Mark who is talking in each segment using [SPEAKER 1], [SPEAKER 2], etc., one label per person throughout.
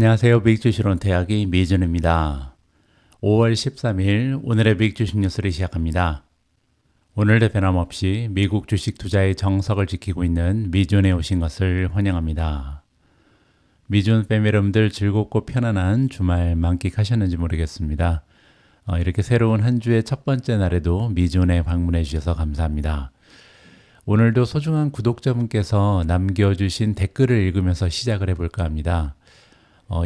[SPEAKER 1] 안녕하세요. 빅주식론 대학의 미준입니다. 5월 13일 오늘의 빅주식 뉴스를 시작합니다. 오늘도 변함없이 미국 주식 투자의 정석을 지키고 있는 미준에 오신 것을 환영합니다. 미준 패밀리 여러분들 즐겁고 편안한 주말 만끽하셨는지 모르겠습니다. 이렇게 새로운 한 주의 첫 번째 날에도 미준에 방문해 주셔서 감사합니다. 오늘도 소중한 구독자분께서 남겨주신 댓글을 읽으면서 시작을 해볼까 합니다.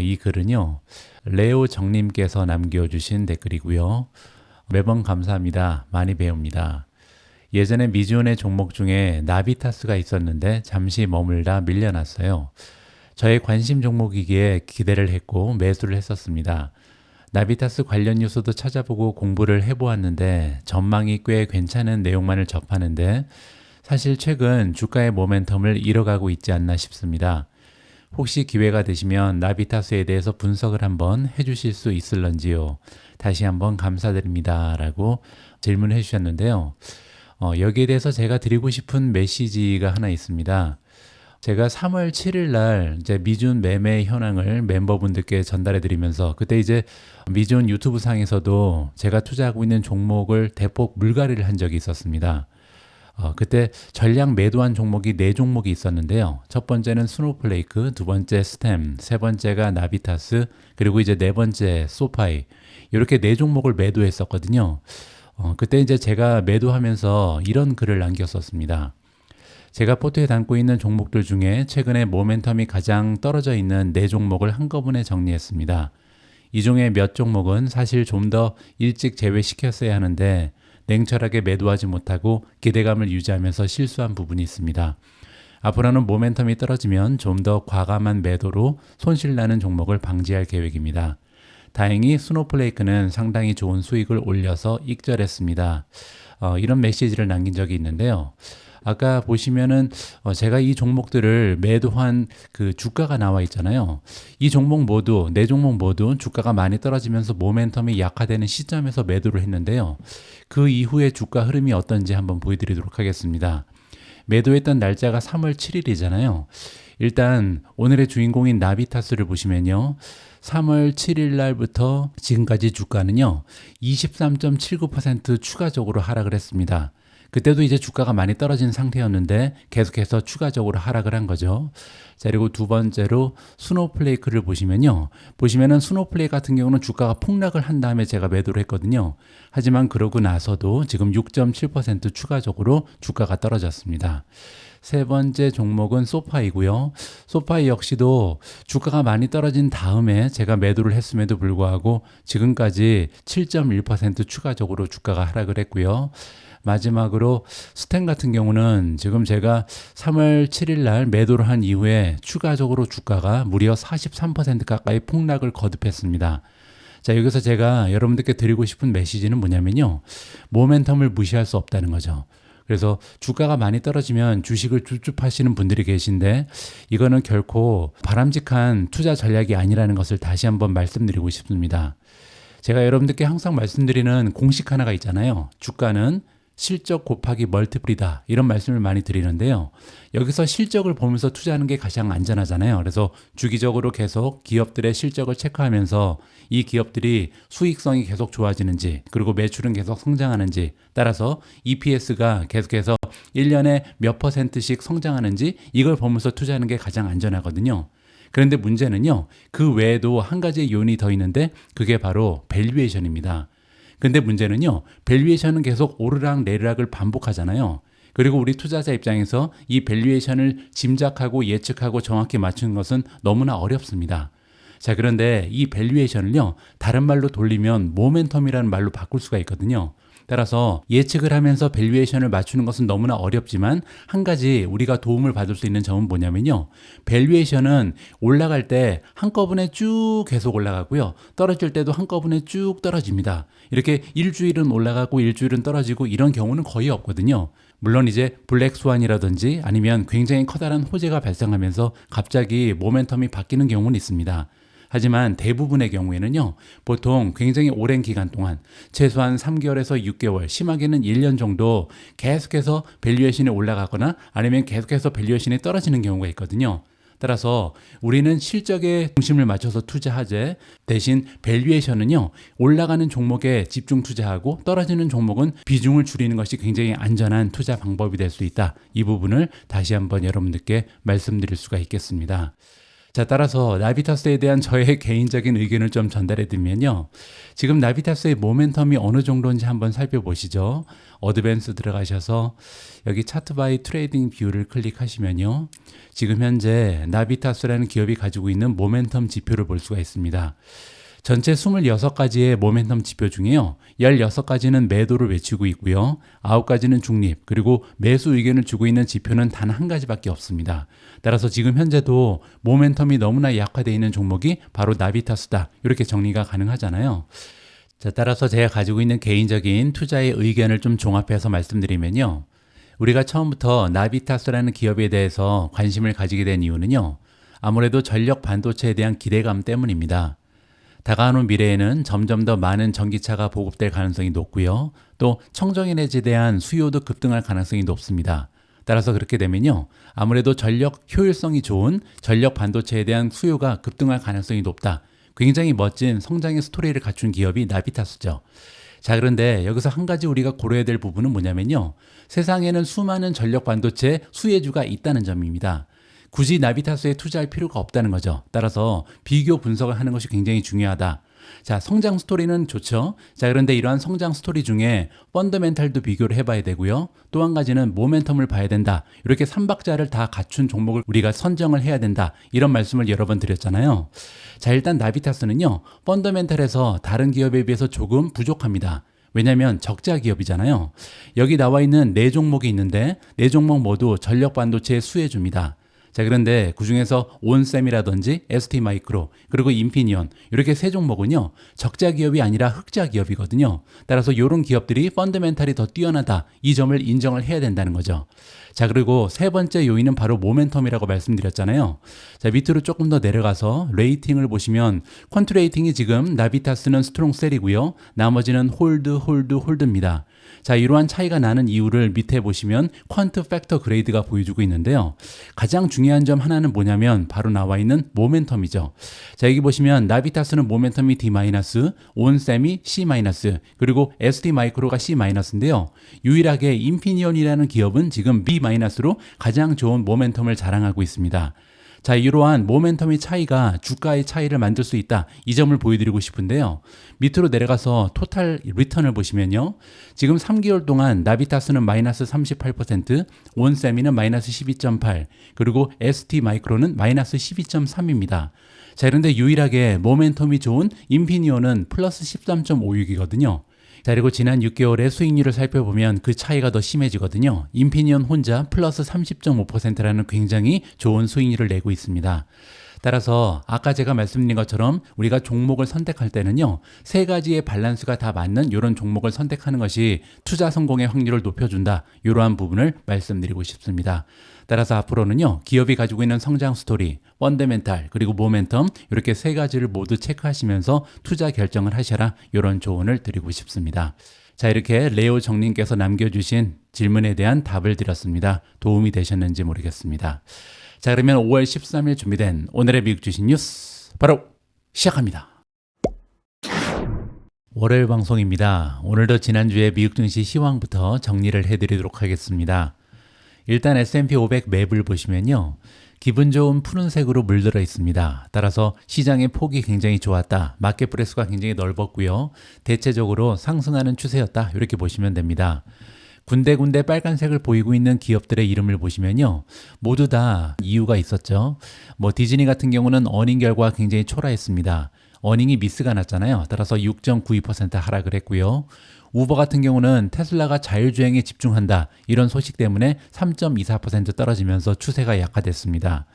[SPEAKER 1] 이 글은요, 레오 정님께서 남겨주신 댓글이고요. 매번 감사합니다. 많이 배웁니다. 예전에 미주온의 종목 중에 나비타스가 있었는데 잠시 머물다 밀려났어요. 저의 관심 종목이기에 기대를 했고 매수를 했었습니다. 나비타스 관련 뉴스도 찾아보고 공부를 해보았는데 전망이 꽤 괜찮은 내용만을 접하는데 사실 최근 주가의 모멘텀을 잃어가고 있지 않나 싶습니다. 혹시 기회가 되시면 나비타스에 대해서 분석을 한번 해주실 수 있을런지요. 다시 한번 감사드립니다. 라고 질문해 주셨는데요. 여기에 대해서 제가 드리고 싶은 메시지가 하나 있습니다. 제가 3월 7일 날 이제 미준 매매 현황을 멤버분들께 전달해 드리면서 그때 이제 미준 유튜브 상에서도 제가 투자하고 있는 종목을 대폭 물갈이를 한 적이 있었습니다. 그때 전량 매도한 종목이 4종목이 있었는데요. 첫 번째는 스노우플레이크, 두 번째 스템, 세 번째가 나비타스, 그리고 이제 네 번째 소파이. 이렇게 4종목을 매도했었거든요. 그때 이제 제가 매도하면서 이런 글을 남겼었습니다. 제가 포트에 담고 있는 종목들 중에 최근에 모멘텀이 가장 떨어져 있는 4종목을 한꺼번에 정리했습니다. 이 중에 몇 종목은 사실 좀 더 일찍 제외시켰어야 하는데 냉철하게 매도하지 못하고 기대감을 유지하면서 실수한 부분이 있습니다. 앞으로는 모멘텀이 떨어지면 좀 더 과감한 매도로 손실나는 종목을 방지할 계획입니다. 다행히 스노우플레이크는 상당히 좋은 수익을 올려서 익절했습니다. 이런 메시지를 남긴 적이 있는데요. 아까 보시면은 제가 이 종목들을 매도한 그 주가가 나와 있잖아요. 이 종목 모두, 4종목 모두 주가가 많이 떨어지면서 모멘텀이 약화되는 시점에서 매도를 했는데요. 그 이후에 주가 흐름이 어떤지 한번 보여드리도록 하겠습니다. 매도했던 날짜가 3월 7일이잖아요. 일단 오늘의 주인공인 나비타스를 보시면요. 3월 7일 날부터 지금까지 주가는요. 23.79% 추가적으로 하락을 했습니다. 그때도 이제 주가가 많이 떨어진 상태였는데 계속해서 추가적으로 하락을 한 거죠. 자, 그리고 두 번째로 스노우플레이크를 보시면은 스노우플레이크 같은 경우는 주가가 폭락을 한 다음에 제가 매도를 했거든요. 하지만 그러고 나서도 지금 6.7% 추가적으로 주가가 떨어졌습니다. 세 번째 종목은 소파이고요. 소파이 역시도 주가가 많이 떨어진 다음에 제가 매도를 했음에도 불구하고 지금까지 7.1% 추가적으로 주가가 하락을 했고요. 마지막으로 스템 같은 경우는 지금 제가 3월 7일 날 매도를 한 이후에 추가적으로 주가가 무려 43% 가까이 폭락을 거듭했습니다. 자, 여기서 제가 여러분들께 드리고 싶은 메시지는 뭐냐면요. 모멘텀을 무시할 수 없다는 거죠. 그래서 주가가 많이 떨어지면 주식을 줍줍하시는 분들이 계신데 이거는 결코 바람직한 투자 전략이 아니라는 것을 다시 한번 말씀드리고 싶습니다. 제가 여러분들께 항상 말씀드리는 공식 하나가 있잖아요. 주가는 실적 곱하기 멀티플이다 이런 말씀을 많이 드리는데요. 여기서 실적을 보면서 투자하는 게 가장 안전하잖아요. 그래서 주기적으로 계속 기업들의 실적을 체크하면서 이 기업들이 수익성이 계속 좋아지는지 그리고 매출은 계속 성장하는지 따라서 EPS가 계속해서 1년에 몇 %씩 성장하는지 이걸 보면서 투자하는 게 가장 안전하거든요. 그런데 문제는요. 그 외에도 한 가지 요인이 더 있는데 그게 바로 밸류에이션입니다. 근데 문제는요. 밸류에이션은 계속 오르락 내리락을 반복하잖아요. 그리고 우리 투자자 입장에서 이 밸류에이션을 짐작하고 예측하고 정확히 맞추는 것은 너무나 어렵습니다. 자, 그런데 이 밸류에이션을요. 다른 말로 돌리면 모멘텀이라는 말로 바꿀 수가 있거든요. 따라서 예측을 하면서 밸류에이션을 맞추는 것은 너무나 어렵지만 한 가지 우리가 도움을 받을 수 있는 점은 뭐냐면요. 밸류에이션은 올라갈 때 한꺼번에 쭉 계속 올라가고요. 떨어질 때도 한꺼번에 쭉 떨어집니다. 이렇게 일주일은 올라가고 일주일은 떨어지고 이런 경우는 거의 없거든요. 물론 이제 블랙스완이라든지 아니면 굉장히 커다란 호재가 발생하면서 갑자기 모멘텀이 바뀌는 경우는 있습니다. 하지만 대부분의 경우에는요, 보통 굉장히 오랜 기간 동안 최소한 3개월에서 6개월, 심하게는 1년 정도 계속해서 밸류에이션이 올라가거나 아니면 계속해서 밸류에이션이 떨어지는 경우가 있거든요. 따라서 우리는 실적에 중심을 맞춰서 투자하되 대신 밸류에이션은요, 올라가는 종목에 집중 투자하고 떨어지는 종목은 비중을 줄이는 것이 굉장히 안전한 투자 방법이 될 수 있다. 이 부분을 다시 한번 여러분들께 말씀드릴 수가 있겠습니다. 자, 따라서 나비타스에 대한 저의 개인적인 의견을 좀 전달해 드리면요. 지금 나비타스의 모멘텀이 어느 정도인지 한번 살펴보시죠. 어드밴스 들어가셔서 여기 차트 바이 트레이딩 뷰를 클릭하시면요. 지금 현재 나비타스라는 기업이 가지고 있는 모멘텀 지표를 볼 수가 있습니다. 전체 26가지의 모멘텀 지표 중에요. 16가지는 매도를 외치고 있고요. 9가지는 중립, 그리고 매수 의견을 주고 있는 지표는 단 한 가지밖에 없습니다. 따라서 지금 현재도 모멘텀이 너무나 약화되어 있는 종목이 바로 나비타스다. 이렇게 정리가 가능하잖아요. 자, 따라서 제가 가지고 있는 개인적인 투자의 의견을 좀 종합해서 말씀드리면요. 우리가 처음부터 나비타스라는 기업에 대해서 관심을 가지게 된 이유는요. 아무래도 전력 반도체에 대한 기대감 때문입니다. 다가오는 미래에는 점점 더 많은 전기차가 보급될 가능성이 높고요. 또 청정에너지에 대한 수요도 급등할 가능성이 높습니다. 따라서 그렇게 되면요. 아무래도 전력 효율성이 좋은 전력 반도체에 대한 수요가 급등할 가능성이 높다. 굉장히 멋진 성장의 스토리를 갖춘 기업이 나비타스죠. 자, 그런데 여기서 한 가지 우리가 고려해야 될 부분은 뭐냐면요. 세상에는 수많은 전력 반도체 수혜주가 있다는 점입니다. 굳이 나비타스에 투자할 필요가 없다는 거죠. 따라서 비교 분석을 하는 것이 굉장히 중요하다. 자, 성장 스토리는 좋죠. 자, 그런데 이러한 성장 스토리 중에 펀더멘탈도 비교를 해봐야 되고요. 또 한 가지는 모멘텀을 봐야 된다. 이렇게 3박자를 다 갖춘 종목을 우리가 선정을 해야 된다. 이런 말씀을 여러 번 드렸잖아요. 자, 일단 나비타스는요. 펀더멘탈에서 다른 기업에 비해서 조금 부족합니다. 왜냐하면 적자 기업이잖아요. 여기 나와 있는 4종목이 있는데 4종목 모두 전력 반도체의 수혜주입니다. 자, 그런데 그중에서 온셈이라든지 ST마이크로 그리고 인피니온 이렇게 3종목은요 적자 기업이 아니라 흑자 기업이거든요. 따라서 이런 기업들이 펀더멘탈이 더 뛰어나다, 이 점을 인정을 해야 된다는 거죠. 자, 그리고 세 번째 요인은 바로 모멘텀이라고 말씀드렸잖아요. 자, 밑으로 조금 더 내려가서 레이팅을 보시면 퀀트 레이팅이 지금 나비타스는 스트롱셀이고요. 나머지는 홀드입니다. 자, 이러한 차이가 나는 이유를 밑에 보시면 퀀트 팩터 그레이드가 보여주고 있는데요. 가장 중요한 점 하나는 뭐냐면 바로 나와 있는 모멘텀이죠. 자, 여기 보시면 나비타스는 모멘텀이 D-, 온셈이 C-, 그리고 ST마이크로가 C-인데요. 유일하게 인피니온이라는 기업은 지금 B-로 가장 좋은 모멘텀을 자랑하고 있습니다. 자, 이러한 모멘텀의 차이가 주가의 차이를 만들 수 있다. 이 점을 보여드리고 싶은데요. 밑으로 내려가서 토탈 리턴을 보시면요. 지금 3개월 동안 나비타스는 마이너스 38%, 온세미는 마이너스 12.8, 그리고 ST마이크로는 마이너스 12.3입니다. 자, 그런데 유일하게 모멘텀이 좋은 인피니온은 플러스 13.56이거든요. 자, 그리고 지난 6개월의 수익률을 살펴보면 그 차이가 더 심해지거든요. 인피니온 혼자 플러스 30.5%라는 굉장히 좋은 수익률을 내고 있습니다. 따라서 아까 제가 말씀드린 것처럼 우리가 종목을 선택할 때는요, 3가지의 밸런스가 다 맞는 이런 종목을 선택하는 것이 투자 성공의 확률을 높여준다. 이러한 부분을 말씀드리고 싶습니다. 따라서 앞으로는요, 기업이 가지고 있는 성장 스토리, 펀더멘탈, 그리고 모멘텀 이렇게 3가지를 모두 체크하시면서 투자 결정을 하셔라. 이런 조언을 드리고 싶습니다. 자, 이렇게 레오 정님께서 남겨주신 질문에 대한 답을 드렸습니다. 도움이 되셨는지 모르겠습니다. 자, 그러면 5월 13일 준비된 오늘의 미국 주식 뉴스 바로 시작합니다. 월요일 방송입니다. 오늘도 지난주에 미국 증시 시황부터 정리를 해드리도록 하겠습니다. 일단 S&P 500 맵을 보시면요. 기분 좋은 푸른색으로 물들어 있습니다. 따라서 시장의 폭이 굉장히 좋았다. 마켓 브레스가 굉장히 넓었고요. 대체적으로 상승하는 추세였다. 이렇게 보시면 됩니다. 군데군데 빨간색을 보이고 있는 기업들의 이름을 보시면요. 모두 다 이유가 있었죠. 디즈니 같은 경우는 어닝 결과가 굉장히 초라했습니다. 어닝이 미스가 났잖아요. 따라서 6.92% 하락을 했고요. 우버 같은 경우는 테슬라가 자율주행에 집중한다. 이런 소식 때문에 3.24% 떨어지면서 추세가 약화됐습니다.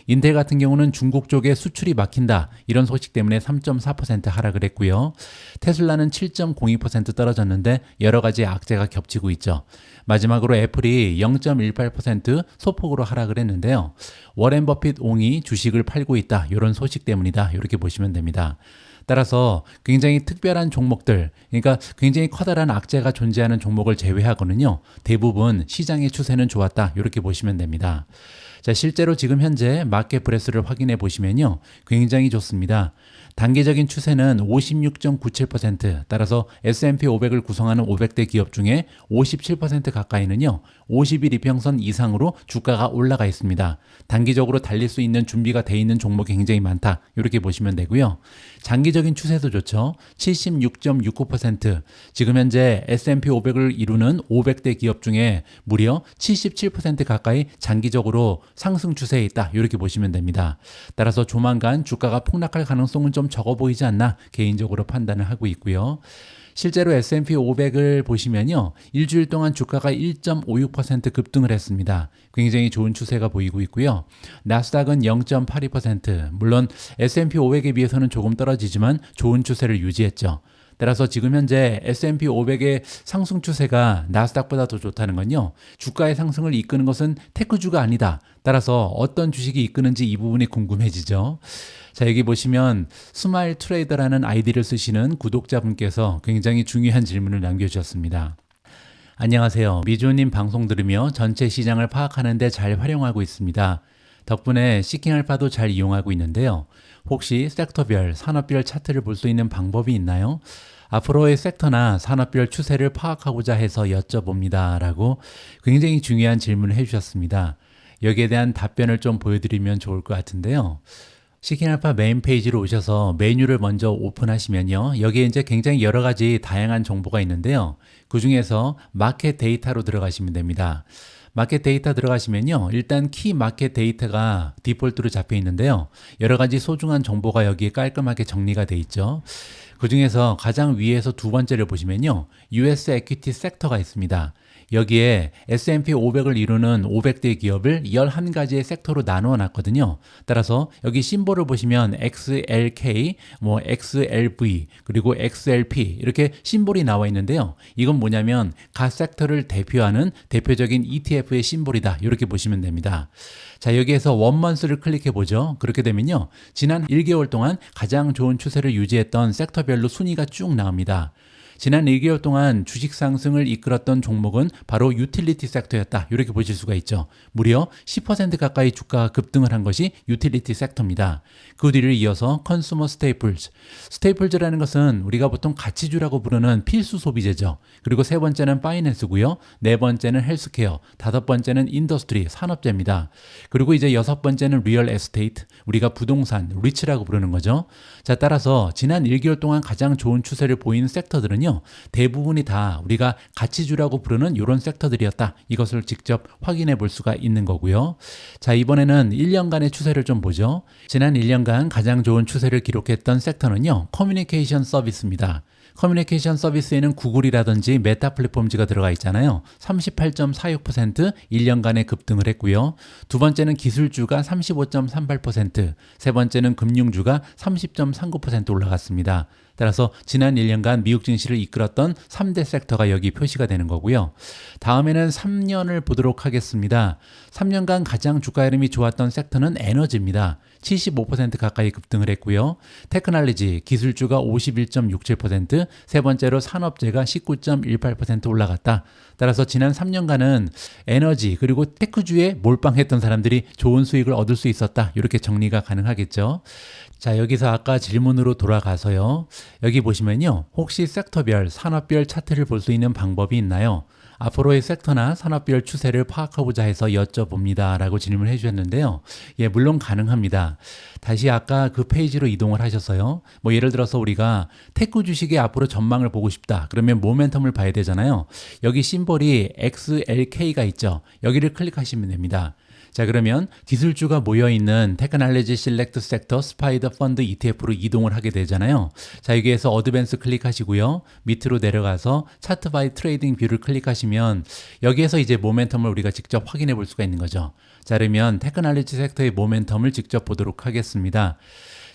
[SPEAKER 1] 인텔 같은 경우는 중국 쪽에 수출이 막힌다. 이런 소식 때문에 3.4% 하락을 했고요. 테슬라는 7.02% 떨어졌는데 여러 가지 악재가 겹치고 있죠. 마지막으로 애플이 0.18% 소폭으로 하락을 했는데요. 워렌 버핏 옹이 주식을 팔고 있다. 이런 소식 때문이다. 이렇게 보시면 됩니다. 따라서 굉장히 특별한 종목들, 그러니까 굉장히 커다란 악재가 존재하는 종목을 제외하고는요, 대부분 시장의 추세는 좋았다. 이렇게 보시면 됩니다. 자, 실제로 지금 현재 마켓 브레스를 확인해 보시면요, 굉장히 좋습니다. 단기적인 추세는 56.97%, 따라서 S&P 500을 구성하는 500대 기업 중에 57% 가까이는요, 50일 이평선 이상으로 주가가 올라가 있습니다. 단기적으로 달릴 수 있는 준비가 돼 있는 종목이 굉장히 많다. 이렇게 보시면 되고요. 장기적인 추세도 좋죠. 76.69%, 지금 현재 S&P 500을 이루는 500대 기업 중에 무려 77% 가까이 장기적으로 상승 추세에 있다. 이렇게 보시면 됩니다. 따라서 조만간 주가가 폭락할 가능성은 좀 적어 보이지 않나 개인적으로 판단을 하고 있고요. 실제로 S&P 500을 보시면요, 일주일 동안 주가가 1.56% 급등을 했습니다. 굉장히 좋은 추세가 보이고 있고요. 나스닥은 0.82%, 물론 S&P 500에 비해서는 조금 떨어지지만 좋은 추세를 유지했죠. 따라서 지금 현재 S&P 500의 상승 추세가 나스닥보다 더 좋다는 건요, 주가의 상승을 이끄는 것은 테크주가 아니다. 따라서 어떤 주식이 이끄는지 이 부분이 궁금해지죠. 자, 여기 보시면 스마일 트레이더라는 아이디를 쓰시는 구독자분께서 굉장히 중요한 질문을 남겨주셨습니다. 안녕하세요. 미주님 방송 들으며 전체 시장을 파악하는 데 잘 활용하고 있습니다. 덕분에 시킹알파도 잘 이용하고 있는데요. 혹시 섹터별, 산업별 차트를 볼 수 있는 방법이 있나요? 앞으로의 섹터나 산업별 추세를 파악하고자 해서 여쭤봅니다. 라고 굉장히 중요한 질문을 해주셨습니다. 여기에 대한 답변을 좀 보여드리면 좋을 것 같은데요. 시킹알파 메인 페이지로 오셔서 메뉴를 먼저 오픈하시면요, 여기에 이제 굉장히 여러 가지 다양한 정보가 있는데요. 그 중에서 마켓 데이터로 들어가시면 됩니다. 마켓 데이터 들어가시면요, 일단 키 마켓 데이터가 디폴트로 잡혀 있는데요, 여러 가지 소중한 정보가 여기에 깔끔하게 정리가 돼 있죠. 그 중에서 가장 위에서 두 번째를 보시면요, US 에퀴티 섹터가 있습니다. 여기에 S&P 500을 이루는 500대 기업을 11가지의 섹터로 나누어 놨거든요. 따라서 여기 심볼을 보시면 XLK, XLV, 그리고 XLP 이렇게 심볼이 나와 있는데요. 이건 뭐냐면 각 섹터를 대표하는 대표적인 ETF의 심볼이다. 이렇게 보시면 됩니다. 자, 여기에서 원먼스를 클릭해 보죠. 그렇게 되면요, 지난 1개월 동안 가장 좋은 추세를 유지했던 섹터별로 순위가 쭉 나옵니다. 지난 1개월 동안 주식 상승을 이끌었던 종목은 바로 유틸리티 섹터였다. 이렇게 보실 수가 있죠. 무려 10% 가까이 주가가 급등을 한 것이 유틸리티 섹터입니다. 그 뒤를 이어서 컨슈머 스테이플즈. 스테이플즈라는 것은 우리가 보통 가치주라고 부르는 필수 소비재죠. 그리고 세 번째는 파이낸스고요. 네 번째는 헬스케어, 다섯 번째는 인더스트리, 산업재입니다. 그리고 이제 여섯 번째는 리얼 에스테이트, 우리가 부동산, 리츠라고 부르는 거죠. 자, 따라서 지난 1개월 동안 가장 좋은 추세를 보이는 섹터들은요, 대부분이 다 우리가 가치주라고 부르는 이런 섹터들이었다. 이것을 직접 확인해 볼 수가 있는 거고요. 자, 이번에는 1년간의 추세를 좀 보죠. 지난 1년간 가장 좋은 추세를 기록했던 섹터는요, 커뮤니케이션 서비스입니다. 커뮤니케이션 서비스에는 구글이라든지 메타 플랫폼즈가 들어가 있잖아요. 38.46% 1년간의 급등을 했고요. 두 번째는 기술주가 35.38%, 세 번째는 금융주가 30.39% 올라갔습니다. 따라서 지난 1년간 미국 증시를 이끌었던 3대 섹터가 여기 표시가 되는 거고요. 다음에는 3년을 보도록 하겠습니다. 3년간 가장 주가 흐름이 좋았던 섹터는 에너지입니다. 75% 가까이 급등을 했고요. 테크놀로지, 기술주가 51.67%, 세 번째로 산업재가 19.18% 올라갔다. 따라서 지난 3년간은 에너지 그리고 테크주에 몰빵했던 사람들이 좋은 수익을 얻을 수 있었다. 이렇게 정리가 가능하겠죠. 자, 여기서 아까 질문으로 돌아가서요. 여기 보시면요, 혹시 섹터별, 산업별 차트를 볼 수 있는 방법이 있나요? 앞으로의 섹터나 산업별 추세를 파악하고자 해서 여쭤봅니다. 라고 질문을 해주셨는데요. 예, 물론 가능합니다. 다시 아까 그 페이지로 이동을 하셔서요. 예를 들어서 우리가 테크 주식의 앞으로 전망을 보고 싶다. 그러면 모멘텀을 봐야 되잖아요. 여기 심볼이 XLK가 있죠. 여기를 클릭하시면 됩니다. 자, 그러면 기술주가 모여있는 테크놀로지 실렉트 섹터 스파이더 펀드 ETF로 이동을 하게 되잖아요. 자, 여기에서 어드밴스 클릭하시고요. 밑으로 내려가서 차트 바이 트레이딩 뷰를 클릭하시면 여기에서 이제 모멘텀을 우리가 직접 확인해 볼 수가 있는 거죠. 자, 그러면 테크놀로지 섹터의 모멘텀을 직접 보도록 하겠습니다.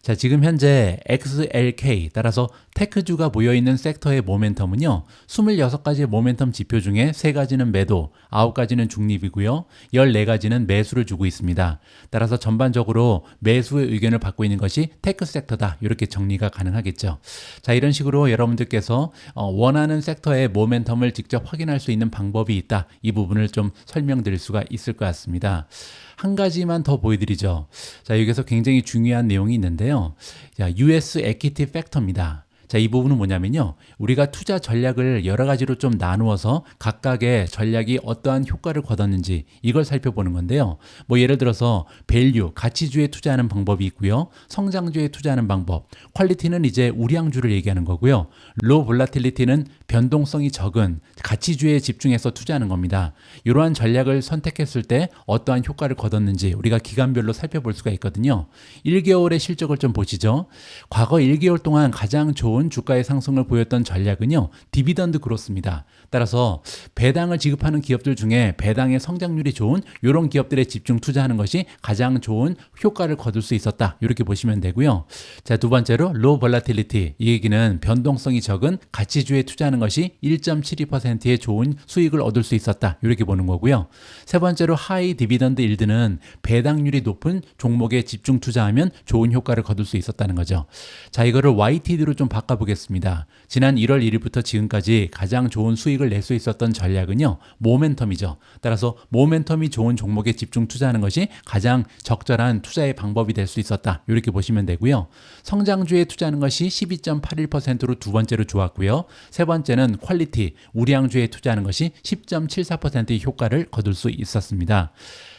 [SPEAKER 1] 자, 지금 현재 XLK, 따라서 테크주가 모여있는 섹터의 모멘텀은요, 26가지의 모멘텀 지표 중에 3가지는 매도, 9가지는 중립이고요, 14가지는 매수를 주고 있습니다. 따라서 전반적으로 매수의 의견을 받고 있는 것이 테크 섹터다. 이렇게 정리가 가능하겠죠. 자, 이런 식으로 여러분들께서 원하는 섹터의 모멘텀을 직접 확인할 수 있는 방법이 있다. 이 부분을 좀 설명드릴 수가 있을 것 같습니다. 한 가지만 더 보여드리죠. 자, 여기서 굉장히 중요한 내용이 있는데요. 자, US Equity Factor입니다. 자, 이 부분은 뭐냐면요, 우리가 투자 전략을 여러 가지로 좀 나누어서 각각의 전략이 어떠한 효과를 거뒀는지 이걸 살펴보는 건데요. 뭐 예를 들어서 밸류, 가치주에 투자하는 방법이 있고요, 성장주에 투자하는 방법, 퀄리티는 이제 우량주를 얘기하는 거고요, 로 볼라틸리티는 변동성이 적은 가치주에 집중해서 투자하는 겁니다. 이러한 전략을 선택했을 때 어떠한 효과를 거뒀는지 우리가 기간별로 살펴볼 수가 있거든요. 1개월의 실적을 좀 보시죠. 과거 1개월 동안 가장 좋은 주가의 상승을 보였던 전략은요, 디비던드 그로스입니다. 따라서 배당을 지급하는 기업들 중에 배당의 성장률이 좋은 이런 기업들에 집중 투자하는 것이 가장 좋은 효과를 거둘 수 있었다. 이렇게 보시면 되고요. 자, 두 번째로 low volatility, 이 얘기는 변동성이 적은 가치주에 투자하는 것이 1.72%의 좋은 수익을 얻을 수 있었다. 이렇게 보는 거고요. 세 번째로 high dividend yield는 배당률이 높은 종목에 집중 투자하면 좋은 효과를 거둘 수 있었다는 거죠. 자, 이거를 YTD로 좀 바꿔보겠습니다. 지난 1월 1일부터 지금까지 가장 좋은 수익을 낼 수 있었던 전략은요, 모멘텀이죠. 따라서 모멘텀이 좋은 종목에 집중 투자하는 것이 가장 적절한 투자의 방법이 될 수 있었다. 이렇게 보시면 되고요. 성장주에 투자하는 것이 12.81%로 두 번째로 좋았고요. 세 번째는 퀄리티, 우량주에 투자하는 것이 10.74%의 효과를 거둘 수 있었습니다.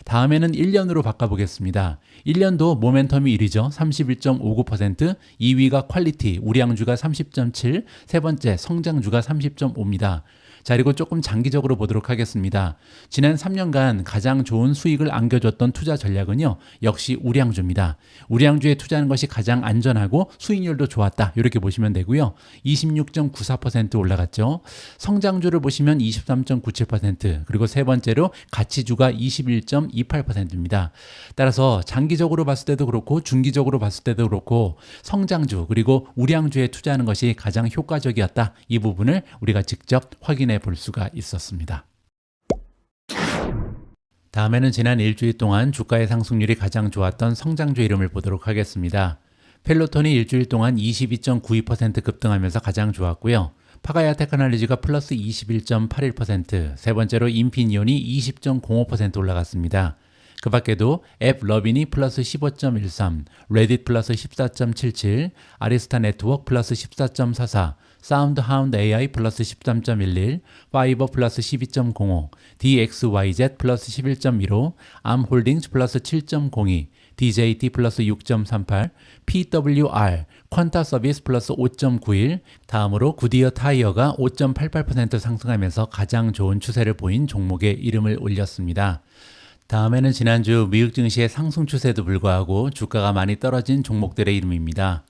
[SPEAKER 1] 다음에는 1년으로 바꿔보겠습니다. 1년도 모멘텀이 1위죠. 31.59%, 2위가 퀄리티, 우량주가 30.7, 세 번째 성장주가 30.5입니다. 자, 그리고 조금 장기적으로 보도록 하겠습니다. 지난 3년간 가장 좋은 수익을 안겨줬던 투자 전략은요, 역시 우량주입니다. 우량주에 투자하는 것이 가장 안전하고 수익률도 좋았다. 이렇게 보시면 되고요. 26.94% 올라갔죠. 성장주를 보시면 23.97%, 그리고 세 번째로 가치주가 21.28%입니다. 따라서 장기적으로 봤을 때도 그렇고 중기적으로 봤을 때도 그렇고 성장주 그리고 우량주에 투자하는 것이 가장 효과적이었다. 이 부분을 우리가 직접 확인해 볼 수가 있었습니다. 다음에는 지난 일주일 동안 주가의 상승률이 가장 좋았던 성장주 이름을 보도록 하겠습니다. 펠로톤이 일주일 동안 22.92% 급등하면서 가장 좋았고요. 파가야 테크놀로지가 플러스 21.81%, 세 번째로 인피니온이 20.05% 올라갔습니다. 그 밖에도 앱 러빈이 플러스 15.13, 레딧 플러스 14.77, 아리스타 네트워크 플러스 14.44, 사운드 하운드 AI 플러스 13.11, 파이버 플러스 12.05, DXYZ 플러스 11.15, 암홀딩스 플러스 7.02, DJT 플러스 6.38, PWR, 퀀타 서비스 플러스 5.91, 다음으로 구디어 타이어가 5.88% 상승하면서 가장 좋은 추세를 보인 종목의 이름을 올렸습니다. 다음에는 지난주 미국 증시의 상승 추세에도 불구하고 주가가 많이 떨어진 종목들의 이름입니다.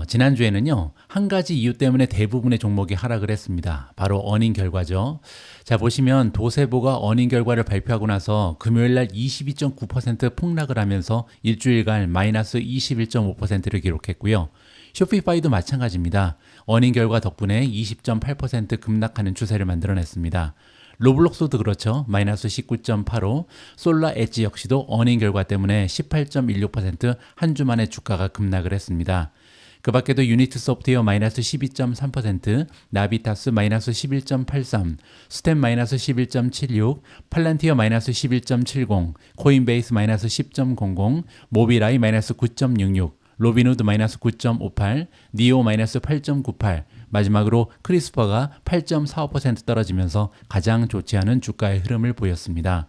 [SPEAKER 1] 지난주에는요, 한 가지 이유 때문에 대부분의 종목이 하락을 했습니다. 바로 어닝 결과죠. 자, 보시면 도세보가 어닝 결과를 발표하고 나서 금요일날 22.9% 폭락을 하면서 일주일간 마이너스 21.5%를 기록했고요. 쇼피파이도 마찬가지입니다. 어닝 결과 덕분에 20.8% 급락하는 추세를 만들어냈습니다. 로블록스도 그렇죠. 마이너스 19.85, 솔라 엣지 역시도 어닝 결과 때문에 18.16% 한 주 만에 주가가 급락을 했습니다. 그 밖에도 유니트 소프트웨어 마이너스 12.3%, 나비타스 마이너스 11.83, 스텝 마이너스 11.76, 팔란티어 마이너스 11.70, 코인베이스 마이너스 10.00, 모비라이 마이너스 9.66, 로빈후드 마이너스 9.58, 니오 마이너스 8.98, 마지막으로 크리스퍼가 8.45% 떨어지면서 가장 좋지 않은 주가의 흐름을 보였습니다.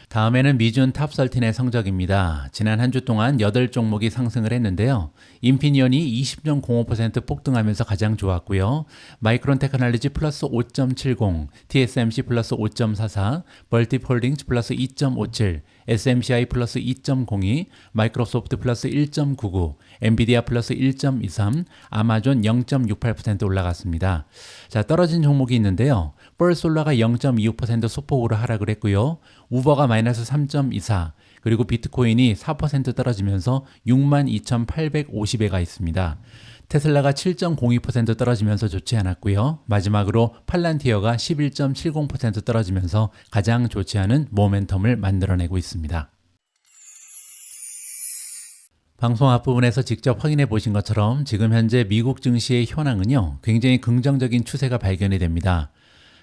[SPEAKER 1] 다음에는 미준 탑13의 성적입니다. 지난 한 주 동안 8종목이 상승을 했는데요. 인피니온이 20.05% 폭등하면서 가장 좋았고요. 마이크론 테크놀로지 플러스 5.70, TSMC 플러스 5.44, 벌팁 홀딩스 플러스 2.57, SMCI 플러스 2.02, 마이크로소프트 플러스 1.99, 엔비디아 플러스 1.23, 아마존 0.68% 올라갔습니다. 자, 떨어진 종목이 있는데요. 펄솔라가 0.25% 소폭으로 하락을 했고요. 우버가 마이너스 3.24, 그리고 비트코인이 4% 떨어지면서 62,850에 가 있습니다. 테슬라가 7.02% 떨어지면서 좋지 않았고요. 마지막으로 팔란티어가 11.70% 떨어지면서 가장 좋지 않은 모멘텀을 만들어내고 있습니다. 방송 앞부분에서 직접 확인해 보신 것처럼 지금 현재 미국 증시의 현황은요, 굉장히 긍정적인 추세가 발견이 됩니다.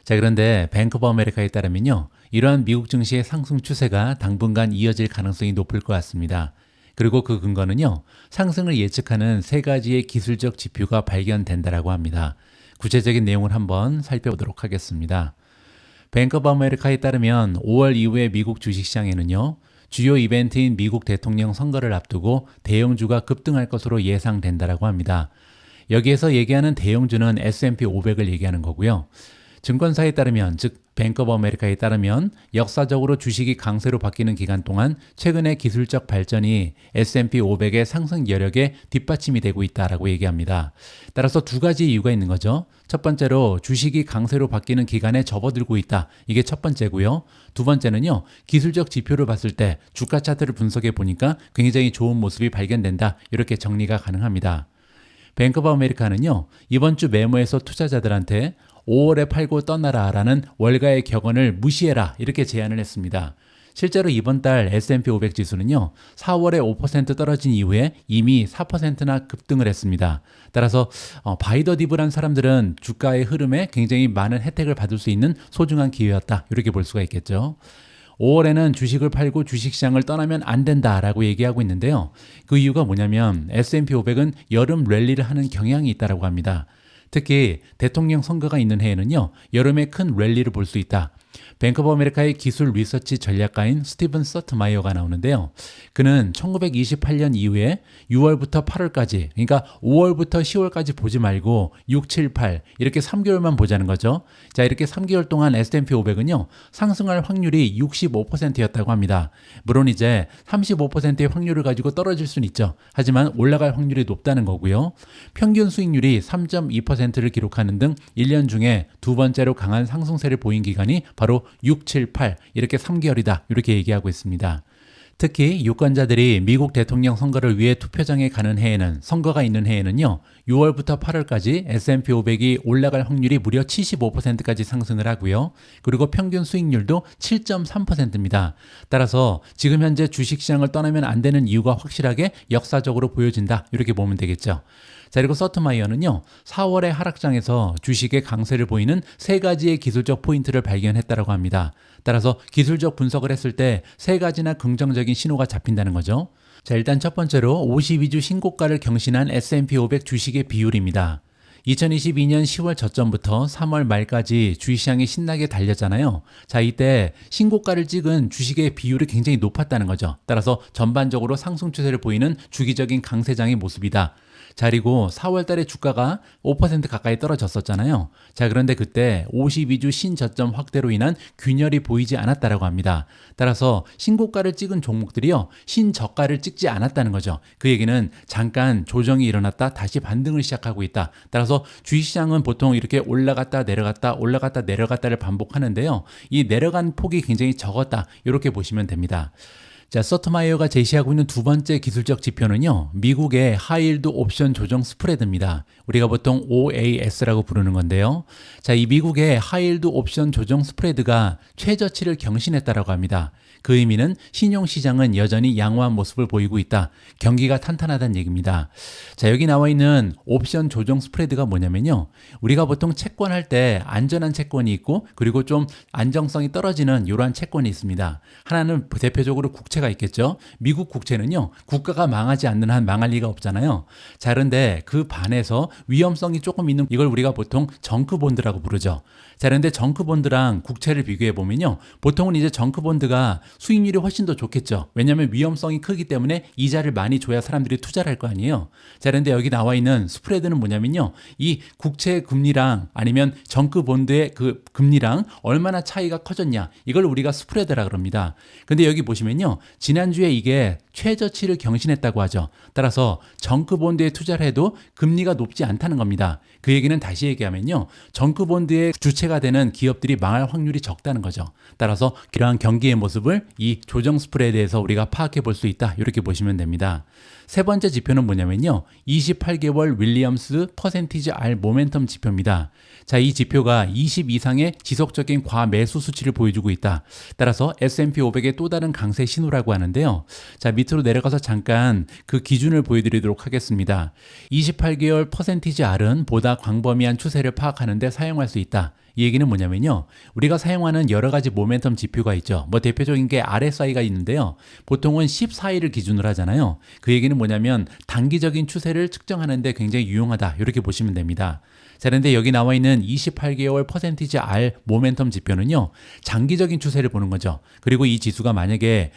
[SPEAKER 1] 자, 그런데 뱅크 오브 아메리카에 따르면요, 이러한 미국 증시의 상승 추세가 당분간 이어질 가능성이 높을 것 같습니다. 그리고 그 근거는요, 상승을 예측하는 세 가지의 기술적 지표가 발견된다라고 합니다. 구체적인 내용을 한번 살펴보도록 하겠습니다. 뱅크 오브 아메리카에 따르면 5월 이후에 미국 주식시장에는요, 주요 이벤트인 미국 대통령 선거를 앞두고 대형주가 급등할 것으로 예상된다라고 합니다. 여기에서 얘기하는 대형주는 S&P 500을 얘기하는 거고요. 증권사에 따르면, 즉 뱅크 오브 아메리카에 따르면 역사적으로 주식이 강세로 바뀌는 기간 동안 최근의 기술적 발전이 S&P 500의 상승 여력에 뒷받침이 되고 있다라고 얘기합니다. 따라서 두 가지 이유가 있는 거죠. 첫 번째로 주식이 강세로 바뀌는 기간에 접어들고 있다. 이게 첫 번째고요. 두 번째는요, 기술적 지표를 봤을 때 주가 차트를 분석해 보니까 굉장히 좋은 모습이 발견된다. 이렇게 정리가 가능합니다. 뱅크 오브 아메리카는요, 이번 주 메모에서 투자자들한테 5월에 팔고 떠나라 라는 월가의 격언을 무시해라 이렇게 제안을 했습니다. 실제로 이번 달 S&P 500 지수는요, 4월에 5% 떨어진 이후에 이미 4%나 급등을 했습니다. 따라서 바이 더 딥을 한 사람들은 주가의 흐름에 굉장히 많은 혜택을 받을 수 있는 소중한 기회였다, 이렇게 볼 수가 있겠죠. 5월에는 주식을 팔고 주식시장을 떠나면 안 된다라고 얘기하고 있는데요. 그 이유가 뭐냐면 S&P 500은 여름 랠리를 하는 경향이 있다고 합니다. 특히 대통령 선거가 있는 해에는요, 여름에 큰 랠리를 볼 수 있다. 뱅크 오브 아메리카의 기술 리서치 전략가인 스티븐 서트마이어가 나오는데요. 그는 1928년 이후에 6월부터 8월까지, 그러니까 5월부터 10월까지 보지 말고 6, 7, 8 이렇게 3개월만 보자는 거죠. 자, 이렇게 3개월 동안 S&P 500은요, 상승할 확률이 65%였다고 합니다. 물론 이제 35%의 확률을 가지고 떨어질 수는 있죠. 하지만 올라갈 확률이 높다는 거고요. 평균 수익률이 3.2%를 기록하는 등 1년 중에 두 번째로 강한 상승세를 보인 기간이 바로 6, 7, 8 이렇게 3개월이다, 이렇게 얘기하고 있습니다. 특히 유권자들이 미국 대통령 선거를 위해 투표장에 가는 해에는, 선거가 있는 해에는요, 6월부터 8월까지 S&P 500이 올라갈 확률이 무려 75%까지 상승을 하고요. 그리고 평균 수익률도 7.3%입니다. 따라서 지금 현재 주식시장을 떠나면 안 되는 이유가 확실하게 역사적으로 보여진다, 이렇게 보면 되겠죠. 자, 그리고 서트마이어는요, 4월의 하락장에서 주식의 강세를 보이는 세 가지의 기술적 포인트를 발견했다고 합니다. 따라서 기술적 분석을 했을 때 세 가지나 긍정적인 신호가 잡힌다는 거죠. 자, 일단 첫 번째로 52주 신고가를 경신한 S&P 500 주식의 비율입니다. 2022년 10월 저점부터 3월 말까지 주식시장이 신나게 달렸잖아요. 자, 이때 신고가를 찍은 주식의 비율이 굉장히 높았다는 거죠. 따라서 전반적으로 상승 추세를 보이는 주기적인 강세장의 모습이다. 자, 그리고 4월 달에 주가가 5% 가까이 떨어졌었잖아요. 자, 그런데 그때 52주 신저점 확대로 인한 균열이 보이지 않았다라고 합니다. 따라서 신고가를 찍은 종목들이요, 신저가를 찍지 않았다는 거죠. 그 얘기는 잠깐 조정이 일어났다 다시 반등을 시작하고 있다. 따라서 주식시장은 보통 이렇게 올라갔다 내려갔다 올라갔다 내려갔다를 반복하는데요. 이 내려간 폭이 굉장히 적었다, 이렇게 보시면 됩니다. 자, 서트마이어가 제시하고 있는 두 번째 기술적 지표는요, 미국의 하이힐드 옵션 조정 스프레드입니다. 우리가 보통 OAS라고 부르는 건데요. 자, 이 미국의 하이힐드 옵션 조정 스프레드가 최저치를 경신했다라고 합니다. 그 의미는 신용시장은 여전히 양호한 모습을 보이고 있다. 경기가 탄탄하다는 얘기입니다. 자, 여기 나와 있는 옵션 조정 스프레드가 뭐냐면요, 우리가 보통 채권할 때 안전한 채권이 있고, 그리고 좀 안정성이 떨어지는 이러한 채권이 있습니다. 하나는 대표적으로 국채가 있겠죠. 미국 국채는요, 국가가 망하지 않는 한 망할 리가 없잖아요. 자, 그런데 그 반에서 위험성이 조금 있는, 이걸 우리가 보통 정크본드라고 부르죠. 자, 그런데 정크본드랑 국채를 비교해 보면요, 보통은 이제 정크본드가 수익률이 훨씬 더 좋겠죠. 왜냐하면 위험성이 크기 때문에 이자를 많이 줘야 사람들이 투자를 할 거 아니에요. 자, 그런데 여기 나와 있는 스프레드는 뭐냐면요, 이 국채 금리랑 아니면 정크본드의 그 금리랑 얼마나 차이가 커졌냐, 이걸 우리가 스프레드라 그럽니다. 근데 여기 보시면요, 지난주에 이게 최저치를 경신했다고 하죠. 따라서 정크본드에 투자를 해도 금리가 높지 않다는 겁니다. 그 얘기는 다시 얘기하면요. 정크본드의 주체가 되는 기업들이 망할 확률이 적다는 거죠. 따라서 이러한 경기의 모습을 이 조정 스프레드에서 우리가 파악해 볼 수 있다. 이렇게 보시면 됩니다. 세 번째 지표는 뭐냐면요. 28개월 윌리엄스 퍼센티지 R 모멘텀 지표입니다. 자, 이 지표가 20 이상의 지속적인 과매수 수치를 보여주고 있다. 따라서 S&P 500의 또 다른 강세 신호라고 하는데요. 자, 밑으로 내려가서 잠깐 그 기준을 보여드리도록 하겠습니다. 28개월 퍼센티지 R은 보다 광범위한 추세를 파악하는 데 사용할 수 있다. 이 얘기는 뭐냐면요. 우리가 사용하는 여러 가지 모멘텀 지표가 있죠. 뭐 대표적인 게 RSI가 있는데요. 보통은 14일을 기준으로 하잖아요. 그 얘기는 뭐냐면 단기적인 추세를 측정하는 데 굉장히 유용하다. 이렇게 보시면 됩니다. 자, 그런데 여기 나와 있는 28개월 퍼센티지 R 모멘텀 지표는요. 장기적인 추세를 보는 거죠. 그리고 이 지수가 만약에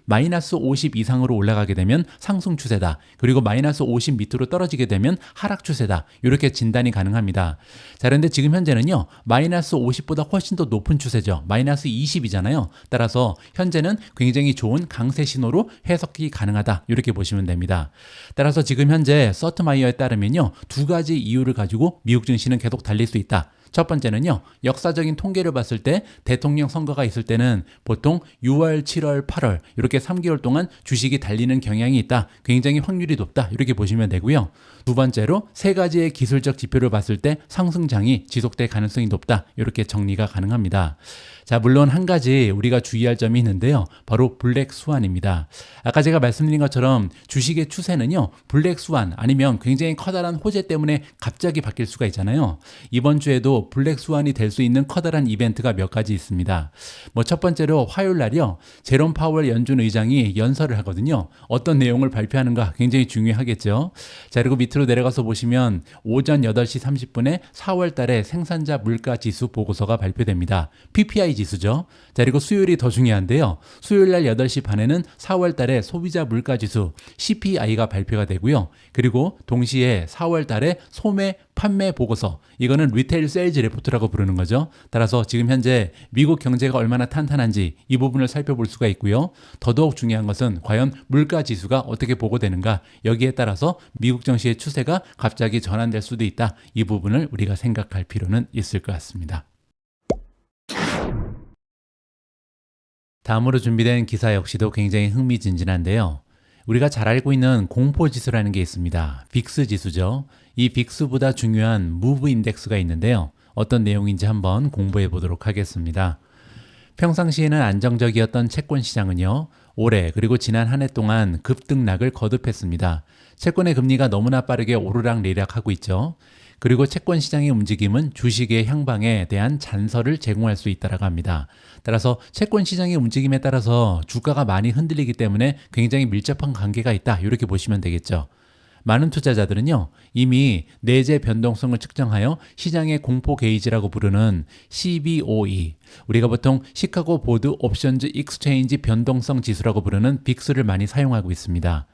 [SPEAKER 1] 마이너스 50 이상으로 올라가게 되면 상승 추세다. 그리고 마이너스 50 밑으로 떨어지게 되면 하락 추세다. 이렇게 진단이 가능합니다. 자, 그런데 지금 현재는요. 마이너스 50보다 훨씬 더 높은 추세죠. 마이너스 20이잖아요. 따라서 현재는 굉장히 좋은 강세 신호로 해석이 가능하다. 이렇게 보시면 됩니다. 따라서 지금 현재 서트마이어에 따르면요. 두 가지 이유를 가지고 미국 증시는 계속 달릴 수 있다. 첫 번째는요. 역사적인 통계를 봤을 때 대통령 선거가 있을 때는 보통 6월, 7월, 8월 이렇게 3개월 동안 주식이 달리는 경향이 있다. 굉장히 확률이 높다. 이렇게 보시면 되고요. 두 번째로 세 가지의 기술적 지표를 봤을 때 상승장이 지속될 가능성이 높다. 이렇게 정리가 가능합니다. 자, 물론 한 가지 우리가 주의할 점이 있는데요. 바로 블랙 스완입니다. 아까 제가 말씀드린 것처럼 주식의 추세는요. 블랙 스완 아니면 굉장히 커다란 호재 때문에 갑자기 바뀔 수가 있잖아요. 이번 주에도 블랙 스완이 될 수 있는 커다란 이벤트가 몇 가지 있습니다. 뭐 첫 번째로 화요일 날이요. 제롬 파월 연준 의장이 연설을 하거든요. 어떤 내용을 발표하는가 굉장히 중요하겠죠. 자, 그리고 밑으로 내려가서 보시면 오전 8시 30분에 4월 달에 생산자 물가 지수 보고서가 발표됩니다. PPI 지수죠. 자, 그리고 수요일이 더 중요한데요. 수요일 날 8시 반에는 4월 달에 소비자 물가 지수 CPI가 발표가 되고요. 그리고 동시에 4월 달에 소매 판매 보고서, 이거는 리테일 세일즈 레포트라고 부르는 거죠. 따라서 지금 현재 미국 경제가 얼마나 탄탄한지 이 부분을 살펴볼 수가 있고요. 더더욱 중요한 것은 과연 물가 지수가 어떻게 보고되는가, 여기에 따라서 미국 증시의 추세가 갑자기 전환될 수도 있다. 이 부분을 우리가 생각할 필요는 있을 것 같습니다. 다음으로 준비된 기사 역시도 굉장히 흥미진진한데요. 우리가 잘 알고 있는 공포지수라는 게 있습니다. 빅스 지수죠. 이 빅스보다 중요한 무브 인덱스가 있는데요. 어떤 내용인지 한번 공부해 보도록 하겠습니다. 평상시에는 안정적이었던 채권 시장은요. 올해 그리고 지난 한 해 동안 급등락을 거듭했습니다. 채권의 금리가 너무나 빠르게 오르락내리락하고 있죠. 그리고 채권 시장의 움직임은 주식의 향방에 대한 잔서를 제공할 수 있다고 합니다. 따라서 채권 시장의 움직임에 따라서 주가가 많이 흔들리기 때문에 굉장히 밀접한 관계가 있다. 이렇게 보시면 되겠죠. 많은 투자자들은요, 이미 내재 변동성을 측정하여 시장의 공포 게이지라고 부르는 CBOE, 우리가 보통 시카고 보드 옵션즈 익스체인지 변동성 지수라고 부르는 빅스를 많이 사용하고 있습니다.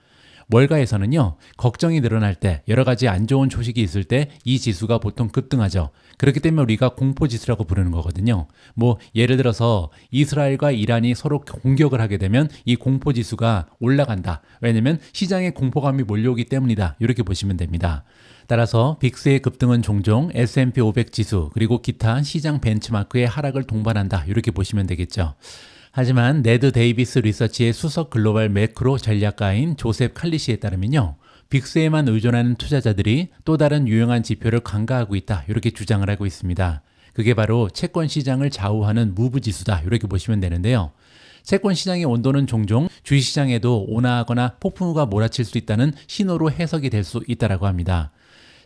[SPEAKER 1] 월가에서는요, 걱정이 늘어날 때, 여러 가지 안 좋은 소식이 있을 때 이 지수가 보통 급등하죠. 그렇기 때문에 우리가 공포지수라고 부르는 거거든요. 뭐 예를 들어서 이스라엘과 이란이 서로 공격을 하게 되면 이 공포지수가 올라간다. 왜냐면 시장에 공포감이 몰려오기 때문이다. 이렇게 보시면 됩니다. 따라서 빅스의 급등은 종종 S&P 500 지수 그리고 기타 시장 벤치마크의 하락을 동반한다. 이렇게 보시면 되겠죠. 하지만 네드 데이비스 리서치의 수석 글로벌 매크로 전략가인 조셉 칼리시에 따르면요. 빅스에만 의존하는 투자자들이 또 다른 유용한 지표를 간과하고 있다. 이렇게 주장을 하고 있습니다. 그게 바로 채권 시장을 좌우하는 무브 지수다. 이렇게 보시면 되는데요. 채권 시장의 온도는 종종 주식시장에도 온화하거나 폭풍우가 몰아칠 수 있다는 신호로 해석이 될 수 있다고 합니다.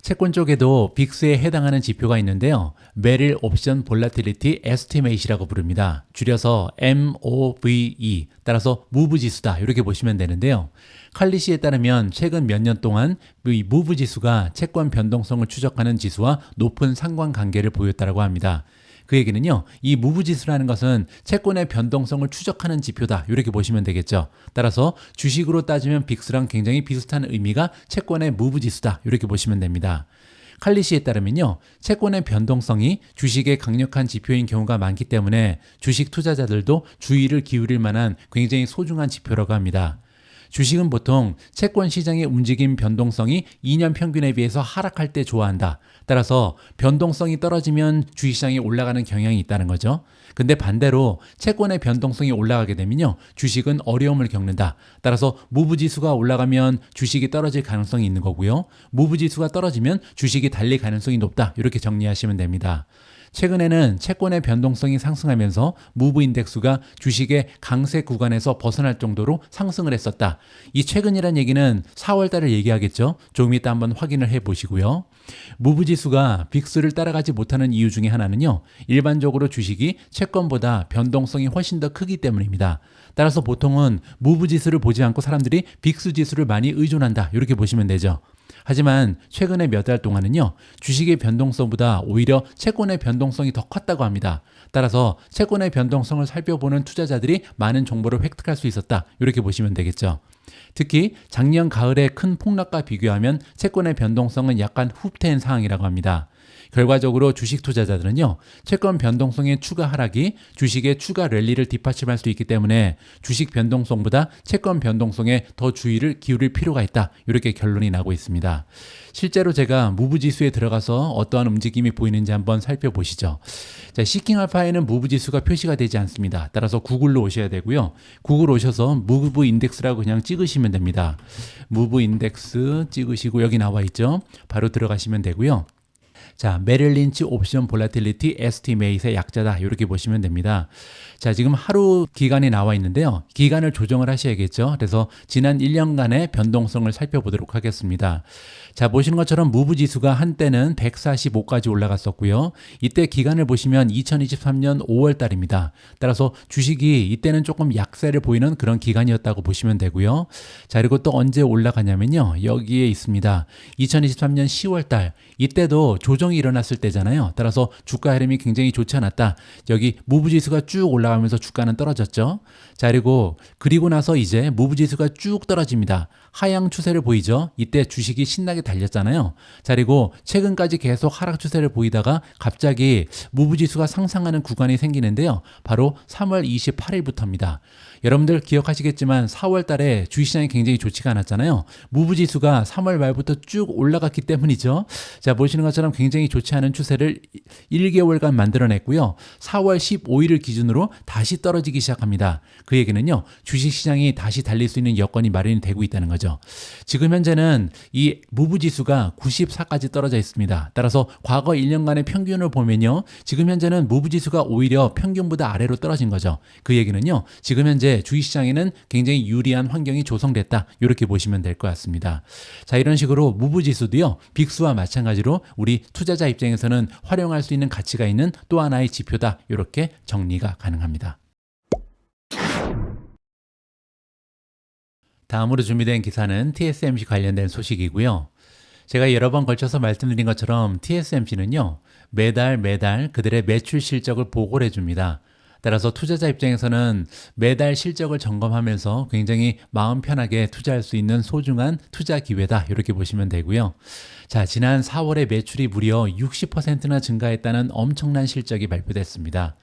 [SPEAKER 1] 채권 쪽에도 빅스에 해당하는 지표가 있는데요. 메릴 옵션 볼라틸리티 에스티메이트라고 부릅니다. 줄여서 MOVE, 따라서 무브 지수다. 이렇게 보시면 되는데요. 칼리시에 따르면 최근 몇 년 동안 이 무브 지수가 채권 변동성을 추적하는 지수와 높은 상관관계를 보였다고 합니다. 그 얘기는요, 이 무브 지수라는 것은 채권의 변동성을 추적하는 지표다. 이렇게 보시면 되겠죠. 따라서 주식으로 따지면 빅스랑 굉장히 비슷한 의미가 채권의 무브 지수다. 이렇게 보시면 됩니다. 칼리 씨에 따르면요, 채권의 변동성이 주식의 강력한 지표인 경우가 많기 때문에 주식 투자자들도 주의를 기울일 만한 굉장히 소중한 지표라고 합니다. 주식은 보통 채권 시장의 움직임 변동성이 2년 평균에 비해서 하락할 때 좋아한다. 따라서 변동성이 떨어지면 주식시장이 올라가는 경향이 있다는 거죠. 근데 반대로 채권의 변동성이 올라가게 되면요, 주식은 어려움을 겪는다. 따라서 무브 지수가 올라가면 주식이 떨어질 가능성이 있는 거고요. 무브 지수가 떨어지면 주식이 달릴 가능성이 높다. 이렇게 정리하시면 됩니다. 최근에는 채권의 변동성이 상승하면서 무브 인덱스가 주식의 강세 구간에서 벗어날 정도로 상승을 했었다. 이 최근이란 얘기는 4월 달을 얘기하겠죠. 조금 이따 한번 확인을 해 보시고요. 무브 지수가 빅스를 따라가지 못하는 이유 중에 하나는요, 일반적으로 주식이 채권보다 변동성이 훨씬 더 크기 때문입니다. 따라서 보통은 무브 지수를 보지 않고 사람들이 빅스 지수를 많이 의존한다. 이렇게 보시면 되죠. 하지만 최근에 몇 달 동안은요, 주식의 변동성보다 오히려 채권의 변동성이 더 컸다고 합니다. 따라서 채권의 변동성을 살펴보는 투자자들이 많은 정보를 획득할 수 있었다. 이렇게 보시면 되겠죠. 특히 작년 가을의 큰 폭락과 비교하면 채권의 변동성은 약간 후퇴한 상황이라고 합니다. 결과적으로 주식 투자자들은요, 채권 변동성의 추가 하락이 주식의 추가 랠리를 뒷받침할 수 있기 때문에 주식 변동성보다 채권 변동성에 더 주의를 기울일 필요가 있다. 이렇게 결론이 나고 있습니다. 실제로 제가 무브 지수에 들어가서 어떠한 움직임이 보이는지 한번 살펴보시죠. 자, 시킹알파에는 무브 지수가 표시가 되지 않습니다. 따라서 구글로 오셔야 되고요. 구글 오셔서 무브 인덱스라고 그냥 찍으시면 됩니다. 무브 인덱스 찍으시고 여기 나와 있죠. 바로 들어가시면 되고요. 자, 메릴 린치 옵션 볼라틸리티 에스티메이트의 약자다. 이렇게 보시면 됩니다. 자, 지금 하루 기간이 나와 있는데요. 기간을 조정을 하셔야겠죠. 그래서 지난 1년간의 변동성을 살펴보도록 하겠습니다. 자, 보시는 것처럼 무브 지수가 한때는 145까지 올라갔었고요. 이때 기간을 보시면 2023년 5월 달입니다. 따라서 주식이 이때는 조금 약세를 보이는 그런 기간이었다고 보시면 되고요. 자, 그리고 또 언제 올라가냐면요, 여기에 있습니다. 2023년 10월 달, 이때도 조정이 일어났을 때잖아요. 따라서 주가 흐름이 굉장히 좋지 않았다. 여기 무브 지수가 쭉 올라가면서 주가는 떨어졌죠. 자, 그리고 나서 이제 무브 지수가 쭉 떨어집니다. 하향 추세를 보이죠. 이때 주식이 신나게 달렸잖아요. 자, 그리고 최근까지 계속 하락 추세를 보이다가 갑자기 무브 지수가 상승하는 구간이 생기는데요. 바로 3월 28일부터입니다. 여러분들 기억하시겠지만 4월 달에 주식시장이 굉장히 좋지가 않았잖아요. 무브 지수가 3월 말부터 쭉 올라갔기 때문이죠. 자, 보시는 것처럼 굉장히 좋지 않은 추세를 1개월간 만들어냈고요. 4월 15일을 기준으로 다시 떨어지기 시작합니다. 그 얘기는요, 주식시장이 다시 달릴 수 있는 여건이 마련이 되고 있다는 거죠. 지금 현재는 이 무브 지수가 94까지 떨어져 있습니다. 따라서 과거 1년간의 평균을 보면요, 지금 현재는 무브 지수가 오히려 평균보다 아래로 떨어진 거죠. 그 얘기는요, 지금 현재 주식시장에는 굉장히 유리한 환경이 조성됐다. 이렇게 보시면 될 것 같습니다. 자, 이런 식으로 무브 지수도요, 빅스와 마찬가지로 우리 투자자 입장에서는 활용할 수 있는 가치가 있는 또 하나의 지표다. 이렇게 정리가 가능합니다. 다음으로 준비된 기사는 TSMC 관련된 소식이고요. 제가 여러 번 걸쳐서 말씀드린 것처럼 TSMC는요, 매달 그들의 매출 실적을 보고를 해줍니다. 따라서 투자자 입장에서는 매달 실적을 점검하면서 굉장히 마음 편하게 투자할 수 있는 소중한 투자 기회다. 이렇게 보시면 되고요. 자, 지난 4월에 매출이 무려 60%나 증가했다는 엄청난 실적이 발표됐습니다.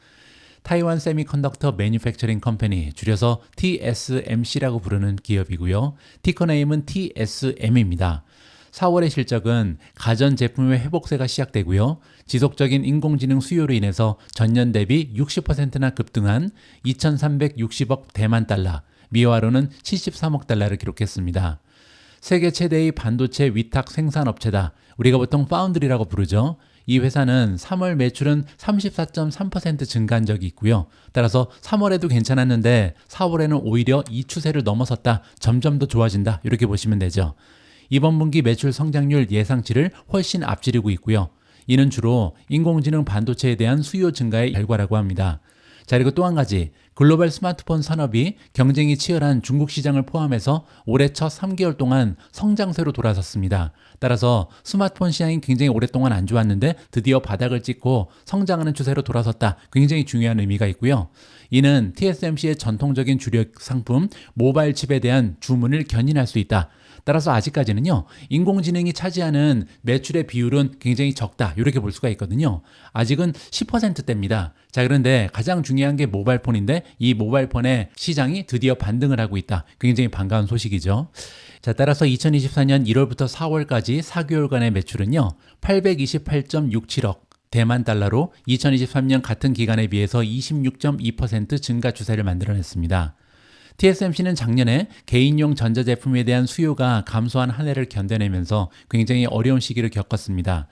[SPEAKER 1] 타이완 세미컨덕터 매뉴팩처링 컴퍼니, 줄여서 TSMC라고 부르는 기업이고요. 티커네임은 TSM입니다. 4월의 실적은 가전제품의 회복세가 시작되고요. 지속적인 인공지능 수요로 인해서 전년 대비 60%나 급등한 2,360억 대만 달러, 미화로는 73억 달러를 기록했습니다. 세계 최대의 반도체 위탁 생산업체다. 우리가 보통 파운드리라고 부르죠. 이 회사는 3월 매출은 34.3% 증가한 적이 있고요. 따라서 3월에도 괜찮았는데 4월에는 오히려 이 추세를 넘어섰다. 점점 더 좋아진다. 이렇게 보시면 되죠. 이번 분기 매출 성장률 예상치를 훨씬 앞지르고 있고요. 이는 주로 인공지능 반도체에 대한 수요 증가의 결과라고 합니다. 자, 그리고 또 한 가지, 글로벌 스마트폰 산업이 경쟁이 치열한 중국 시장을 포함해서 올해 첫 3개월 동안 성장세로 돌아섰습니다. 따라서 스마트폰 시장이 굉장히 오랫동안 안 좋았는데 드디어 바닥을 찍고 성장하는 추세로 돌아섰다. 굉장히 중요한 의미가 있고요. 이는 TSMC의 전통적인 주력 상품 모바일 칩에 대한 주문을 견인할 수 있다. 따라서 아직까지는요, 인공지능이 차지하는 매출의 비율은 굉장히 적다, 이렇게 볼 수가 있거든요. 아직은 10%대입니다. 자, 그런데 가장 중요한 게 모바일폰인데 이 모바일폰의 시장이 드디어 반등을 하고 있다. 굉장히 반가운 소식이죠. 자, 따라서 2024년 1월부터 4월까지 4개월간의 매출은요, 828.67억 대만 달러로 2023년 같은 기간에 비해서 26.2% 증가 추세를 만들어냈습니다. TSMC는 작년에 개인용 전자제품에 대한 수요가 감소한 한 해를 견뎌내면서 굉장히 어려운 시기를 겪었습니다.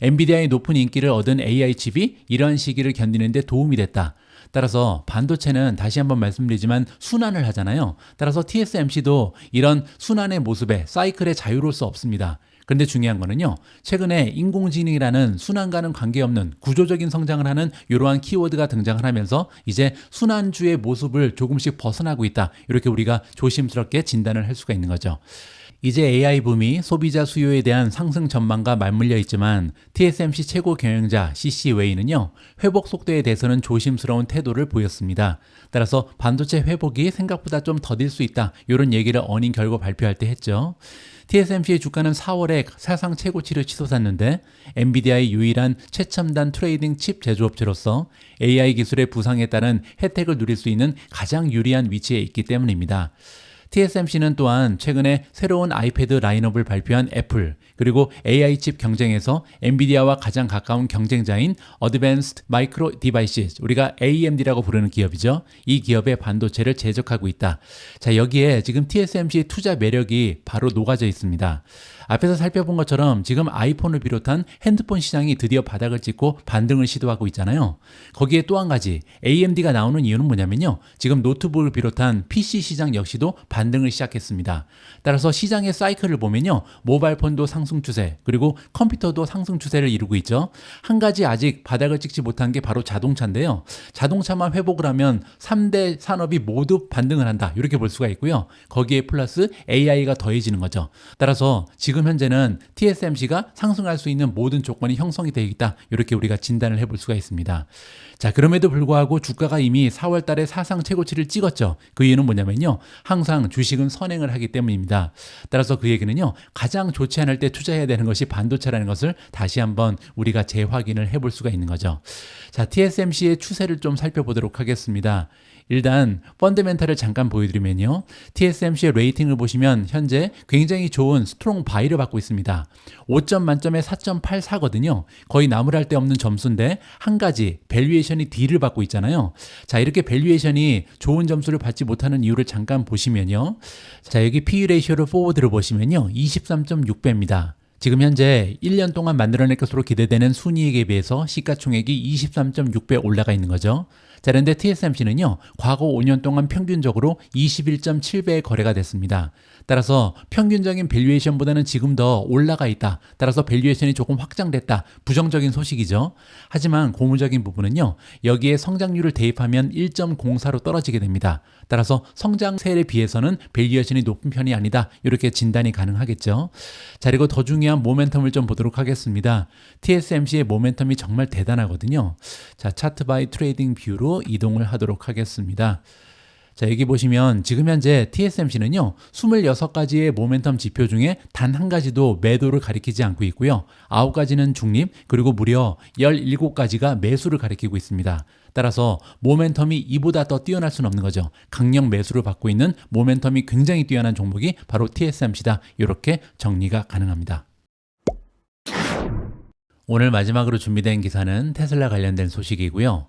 [SPEAKER 1] 엔비디아의 높은 인기를 얻은 AI 칩이 이러한 시기를 견디는 데 도움이 됐다. 따라서 반도체는 다시 한번 말씀드리지만 순환을 하잖아요. 따라서 TSMC도 이런 순환의 모습에 사이클에 자유로울 수 없습니다. 그런데 중요한 거는요, 최근에 인공지능이라는 순환과는 관계없는 구조적인 성장을 하는 이러한 키워드가 등장을 하면서 이제 순환주의 모습을 조금씩 벗어나고 있다. 이렇게 우리가 조심스럽게 진단을 할 수가 있는 거죠. 이제 AI 붐이 소비자 수요에 대한 상승 전망과 맞물려 있지만 TSMC 최고 경영자 CC 웨이는요, 회복 속도에 대해서는 조심스러운 태도를 보였습니다. 따라서 반도체 회복이 생각보다 좀 더딜 수 있다, 이런 얘기를 어닝 결과 발표할 때 했죠. TSMC의 주가는 4월에 사상 최고치를 치솟았는데 엔비디아의 유일한 최첨단 트레이딩 칩 제조업체로서 AI 기술의 부상에 따른 혜택을 누릴 수 있는 가장 유리한 위치에 있기 때문입니다. TSMC는 또한 최근에 새로운 아이패드 라인업을 발표한 애플, 그리고 AI 칩 경쟁에서 엔비디아와 가장 가까운 경쟁자인 Advanced Micro Devices, 우리가 AMD라고 부르는 기업이죠. 이 기업의 반도체를 제작하고 있다. 자, 여기에 지금 TSMC의 투자 매력이 바로 녹아져 있습니다. 앞에서 살펴본 것처럼 지금 아이폰을 비롯한 핸드폰 시장이 드디어 바닥을 찍고 반등을 시도하고 있잖아요. 거기에 또 한 가지 AMD가 나오는 이유는 뭐냐면요, 지금 노트북을 비롯한 PC 시장 역시도 반등을 시작했습니다. 따라서 시장의 사이클을 보면요, 모바일폰도 상승 추세, 그리고 컴퓨터도 상승 추세를 이루고 있죠. 한 가지 아직 바닥을 찍지 못한 게 바로 자동차인데요. 자동차만 회복을 하면 3대 산업이 모두 반등을 한다, 이렇게 볼 수가 있고요. 거기에 플러스 AI가 더해지는 거죠. 따라서 지금 현재는 TSMC가 상승할 수 있는 모든 조건이 형성이 되어 있다, 이렇게 우리가 진단을 해볼 수가 있습니다. 자, 그럼에도 불구하고 주가가 이미 4월 달에 사상 최고치를 찍었죠. 그 이유는 뭐냐면요, 항상 주식은 선행을 하기 때문입니다. 따라서 그 얘기는요, 가장 좋지 않을 때 투자해야 되는 것이 반도체라는 것을 다시 한번 우리가 재확인을 해볼 수가 있는 거죠. 자, TSMC의 추세를 좀 살펴보도록 하겠습니다. 일단 펀더멘탈을 잠깐 보여드리면요, TSMC의 레이팅을 보시면 현재 굉장히 좋은 스트롱 바이를 받고 있습니다. 5점 만점에 4.84거든요. 거의 나무랄 데 없는 점수인데 한 가지 밸류에이션이 D를 받고 있잖아요. 자, 이렇게 밸류에이션이 좋은 점수를 받지 못하는 이유를 잠깐 보시면요, 자, 여기 PE 레이쇼를 포워드를 보시면요, 23.6배입니다. 지금 현재 1년 동안 만들어낼 것으로 기대되는 순이익에 비해서 시가총액이 23.6배 올라가 있는 거죠. 자, 그런데 TSMC는요, 과거 5년 동안 평균적으로 21.7배의 거래가 됐습니다. 따라서 평균적인 밸류에이션보다는 지금 더 올라가 있다. 따라서 밸류에이션이 조금 확장됐다. 부정적인 소식이죠. 하지만 고무적인 부분은요, 여기에 성장률을 대입하면 1.04로 떨어지게 됩니다. 따라서 성장세에 비해서는 밸류에이션이 높은 편이 아니다, 이렇게 진단이 가능하겠죠. 자, 그리고 더 중요한 모멘텀을 좀 보도록 하겠습니다. TSMC의 모멘텀이 정말 대단하거든요. 자, 차트 바이 트레이딩 뷰로 이동을 하도록 하겠습니다. 자, 여기 보시면 지금 현재 TSMC는요, 26가지의 모멘텀 지표 중에 단 한 가지도 매도를 가리키지 않고 있고요. 9가지는 중립, 그리고 무려 17가지가 매수를 가리키고 있습니다. 따라서 모멘텀이 이보다 더 뛰어날 수는 없는 거죠. 강력 매수를 받고 있는 모멘텀이 굉장히 뛰어난 종목이 바로 TSMC다. 이렇게 정리가 가능합니다. 오늘 마지막으로 준비된 기사는 테슬라 관련된 소식이고요.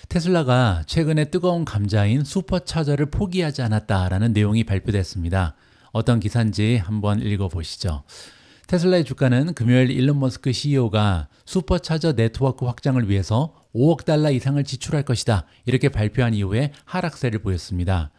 [SPEAKER 1] 테슬라가 최근에 뜨거운 감자인 슈퍼차저를 포기하지 않았다라는 내용이 발표됐습니다. 어떤 기사인지 한번 읽어보시죠. 테슬라의 주가는 금요일 일론 머스크 CEO가 슈퍼차저 네트워크 확장을 위해서 5억 달러 이상을 지출할 것이다, 이렇게 발표한 이후에 하락세를 보였습니다.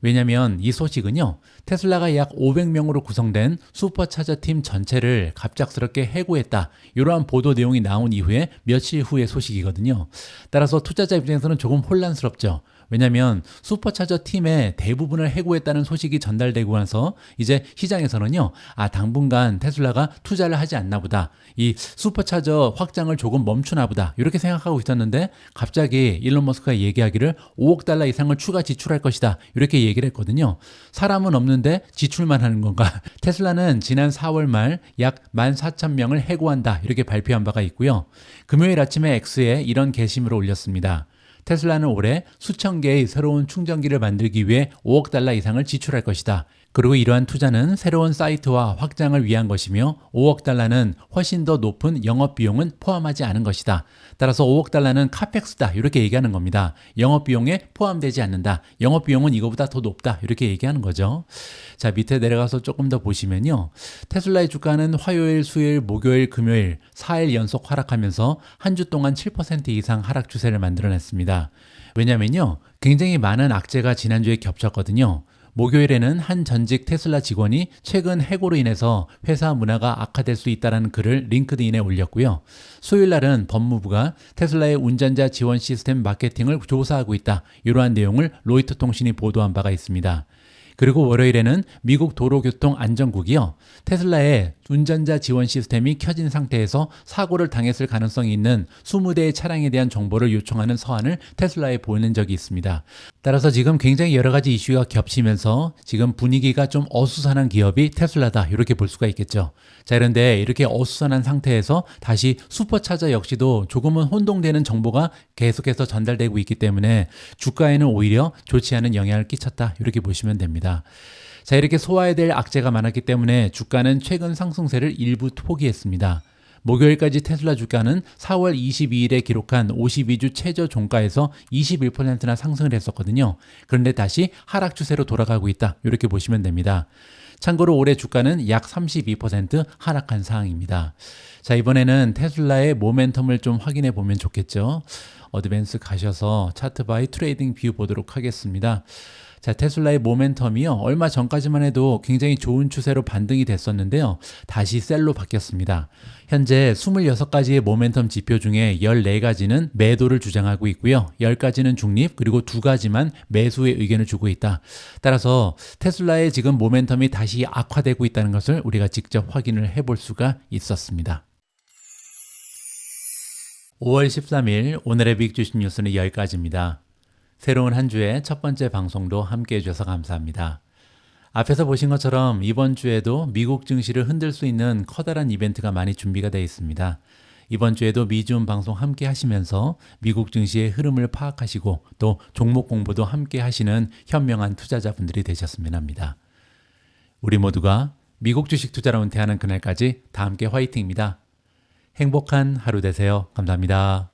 [SPEAKER 1] 왜냐하면 이 소식은요, 테슬라가 약 500명으로 구성된 슈퍼차저 팀 전체를 갑작스럽게 해고했다, 이러한 보도 내용이 나온 이후에 며칠 후의 소식이거든요. 따라서 투자자 입장에서는 조금 혼란스럽죠. 왜냐하면 슈퍼차저 팀의 대부분을 해고했다는 소식이 전달되고 나서 이제 시장에서는요, 당분간 테슬라가 투자를 하지 않나 보다, 이 슈퍼차저 확장을 조금 멈추나 보다, 이렇게 생각하고 있었는데 갑자기 일론 머스크가 얘기하기를 5억 달러 이상을 추가 지출할 것이다, 이렇게 얘기를 했거든요. 사람은 없는데 지출만 하는 건가? 테슬라는 지난 4월 말 약 14,000명을 해고한다, 이렇게 발표한 바가 있고요. 금요일 아침에 X에 이런 게시물을 올렸습니다. 테슬라는 올해 수천 개의 새로운 충전기를 만들기 위해 5억 달러 이상을 지출할 것이다. 그리고 이러한 투자는 새로운 사이트와 확장을 위한 것이며 5억 달러는 훨씬 더 높은 영업비용은 포함하지 않은 것이다. 따라서 5억 달러는 카펙스다, 이렇게 얘기하는 겁니다. 영업비용에 포함되지 않는다. 영업비용은 이거보다 더 높다, 이렇게 얘기하는 거죠. 자, 밑에 내려가서 조금 더 보시면요, 테슬라의 주가는 화요일, 수요일, 목요일, 금요일 4일 연속 하락하면서 한 주 동안 7% 이상 하락 추세를 만들어냈습니다. 왜냐면요, 굉장히 많은 악재가 지난주에 겹쳤거든요. 목요일에는 한 전직 테슬라 직원이 최근 해고로 인해서 회사 문화가 악화될 수 있다는 글을 링크드인에 올렸고요. 수요일 날은 법무부가 테슬라의 운전자 지원 시스템 마케팅을 조사하고 있다, 이러한 내용을 로이터 통신이 보도한 바가 있습니다. 그리고 월요일에는 미국 도로교통안전국이요, 테슬라의 운전자 지원 시스템이 켜진 상태에서 사고를 당했을 가능성이 있는 20대의 차량에 대한 정보를 요청하는 서한을 테슬라에 보낸 적이 있습니다. 따라서 지금 굉장히 여러 가지 이슈가 겹치면서 지금 분위기가 좀 어수선한 기업이 테슬라다, 이렇게 볼 수가 있겠죠. 자, 그런데 이렇게 어수선한 상태에서 다시 슈퍼차저 역시도 조금은 혼동되는 정보가 계속해서 전달되고 있기 때문에 주가에는 오히려 좋지 않은 영향을 끼쳤다, 이렇게 보시면 됩니다. 자, 이렇게 소화해야 될 악재가 많았기 때문에 주가는 최근 상승세를 일부 포기했습니다. 목요일까지 테슬라 주가는 4월 22일에 기록한 52주 최저 종가에서 21%나 상승을 했었거든요. 그런데 다시 하락 추세로 돌아가고 있다, 이렇게 보시면 됩니다. 참고로 올해 주가는 약 32% 하락한 상황입니다. 자, 이번에는 테슬라의 모멘텀을 좀 확인해 보면 좋겠죠. 어드밴스 가셔서 차트 바이 트레이딩 뷰 보도록 하겠습니다. 자, 테슬라의 모멘텀이요, 얼마 전까지만 해도 굉장히 좋은 추세로 반등이 됐었는데요, 다시 셀로 바뀌었습니다. 현재 26가지의 모멘텀 지표 중에 14가지는 매도를 주장하고 있고요, 10가지는 중립, 그리고 2가지만 매수의 의견을 주고 있다. 따라서 테슬라의 지금 모멘텀이 다시 악화되고 있다는 것을 우리가 직접 확인을 해볼 수가 있었습니다. 5월 13일 오늘의 빅 주식 뉴스는 여기까지입니다. 새로운 한 주의 첫 번째 방송도 함께 해주셔서 감사합니다. 앞에서 보신 것처럼 이번 주에도 미국 증시를 흔들 수 있는 커다란 이벤트가 많이 준비가 되어 있습니다. 이번 주에도 미주음 방송 함께 하시면서 미국 증시의 흐름을 파악하시고 또 종목 공부도 함께 하시는 현명한 투자자분들이 되셨으면 합니다. 우리 모두가 미국 주식 투자로 은퇴하는 그날까지 다 함께 화이팅입니다. 행복한 하루 되세요. 감사합니다.